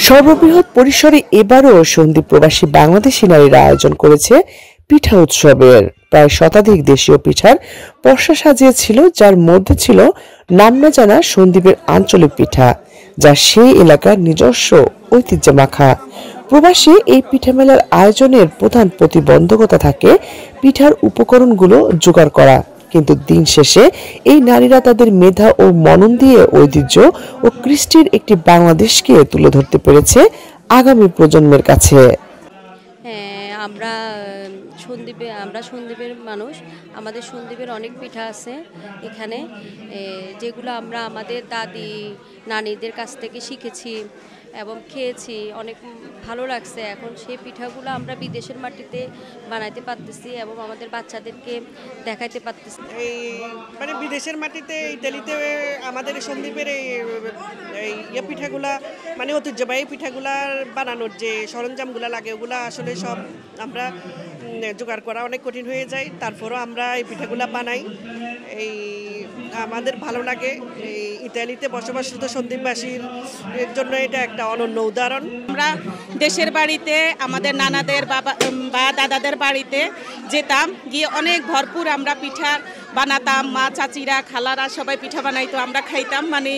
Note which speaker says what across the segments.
Speaker 1: সর্ববৃহৎ পরিসরে এবারও সন্দ্বীপ প্রবাসী বাংলাদেশি নারীরা আয়োজন করেছে পিঠা উৎসবের। প্রায় শতাধিক দেশীয় পিঠার পসরা সাজিয়েছিল, যার মধ্যে ছিল নাম না জানা সন্দ্বীপের আঞ্চলিক পিঠা, যা সেই এলাকার নিজস্ব ঐতিহ্যে মাখা। প্রবাসী এই পিঠা মেলার আয়োজনের প্রধান প্রতিবন্ধকতা থাকে পিঠার উপকরণগুলো জোগাড় করা, কিন্তু দিন শেষে এই নারীরা তাদের মেধা ও মনন দিয়ে ঐতিহ্য ও কৃষ্টির একটি বাংলাদেশকে তুলে ধরতে পেরেছে আগামী প্রজন্মের কাছে।
Speaker 2: আমরা সন্দ্বীপের মানুষ। আমাদের সন্দ্বীপের অনেক পিঠা আছে এখানে, যেগুলো আমরা আমাদের দাদি নানিদের কাছ থেকে শিখেছি এবং খেয়েছি, অনেক ভালো লাগছে। এখন সেই পিঠাগুলো আমরা বিদেশের মাটিতে বানাইতে পারতেছি এবং আমাদের বাচ্চাদেরকে দেখাইতে পারতেছি।
Speaker 3: মানে বিদেশের মাটিতে ইতালিতে আমাদের সন্দ্বীপের এই পিঠাগুলা মানে ঐতিহ্যবাহী পিঠাগুলার বানানোর যে সরঞ্জামগুলো লাগে ওগুলো আসলে সব আমরা জোগাড় করা অনেক কঠিন হয়ে যায়। তারপরও আমরা এই পিঠাগুলা বানাই। আমাদের ভালো লাগে। এই ইতালিতে বসবাসরত সন্দ্বীপবাসীর জন্য এটা একটা অনন্য উদাহরণ।
Speaker 4: আমরা দেশের বাড়িতে আমাদের নানাদের বা দাদাদের বাড়িতে যেতাম, গিয়ে অনেক ভরপুর আমরা পিঠা বানাতাম। মা চাচিরা খালারা সবাই পিঠা বানাইতো, আমরা খাইতাম। মানে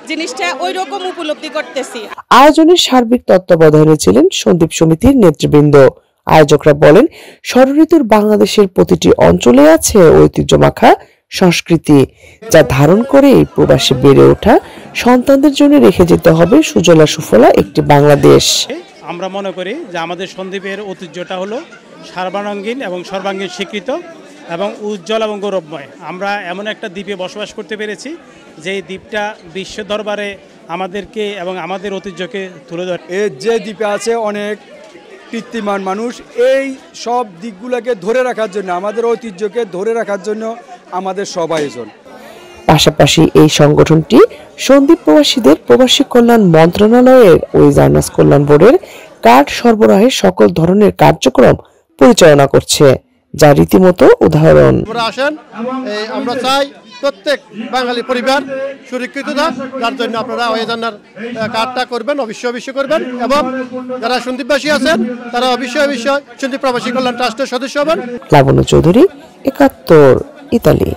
Speaker 4: জিনিসটা ওই রকম উপলব্ধি করতেছি।
Speaker 1: আয়োজনের সার্বিক তত্ত্বাবধানে ছিলেন সন্দ্বীপ সমিতির নেতৃবৃন্দ। আয়োজকরা বলেন, ষড়ঋতুর বাংলাদেশের প্রতিটি অঞ্চলে আছে ঐতিহ্য মাখা সংস্কৃতি, যা ধারণ করে প্রবাসী বেড়ে ওঠা সন্তানদের জন্য রেখে যেতে হবে সুজলা সুফলা একটি বাংলাদেশ।
Speaker 5: আমরা মনে করি যে আমাদের সন্দ্বীপের ঐতিহ্যটা হলো সর্বাঙ্গীন এবং সর্বাঙ্গীন স্বীকৃত এবং উজ্জ্বল এবং গৌরবময়। আমরা এমন একটা দ্বীপে বসবাস করতে পেরেছি যে দ্বীপটা বিশ্ব দরবারে আমাদেরকে এবং আমাদের ঐতিহ্যকে তুলে ধরে।
Speaker 6: যে দ্বীপে আছে অনেক কীর্তিমান মানুষ, এই সব দিকগুলোকে ধরে রাখার জন্য, আমাদের ঐতিহ্যকে ধরে রাখার জন্য আমাদের সব আয়োজন।
Speaker 1: পাশাপাশি এই সংগঠনটি সন্দ্বীপ প্রবাসীদের প্রবাসী কল্যাণ মন্ত্রণালয়ের ওয়েজার্নাস কল্যাণ বোর্ডের কার্ড সরবরাহের সকল ধরনের কার্যক্রম পরিচালনা করছে, যা রীতিমতো উদাহরণ।
Speaker 7: আমরা চাই প্রত্যেক বাঙালি পরিবার সুরক্ষিত থাক, যার জন্য আপনারা ওয়েজার্নার কার্ডটা করবেন, অবশ্যই করবেন। এবং যারা সন্দ্বীপবাসী আছেন তারা অবশ্যই সন্দ্বীপ প্রবাসী কল্যাণ ট্রাস্টের সদস্য হবেন।
Speaker 1: লাবণ্য চৌধুরী, ৭১ ইতালি।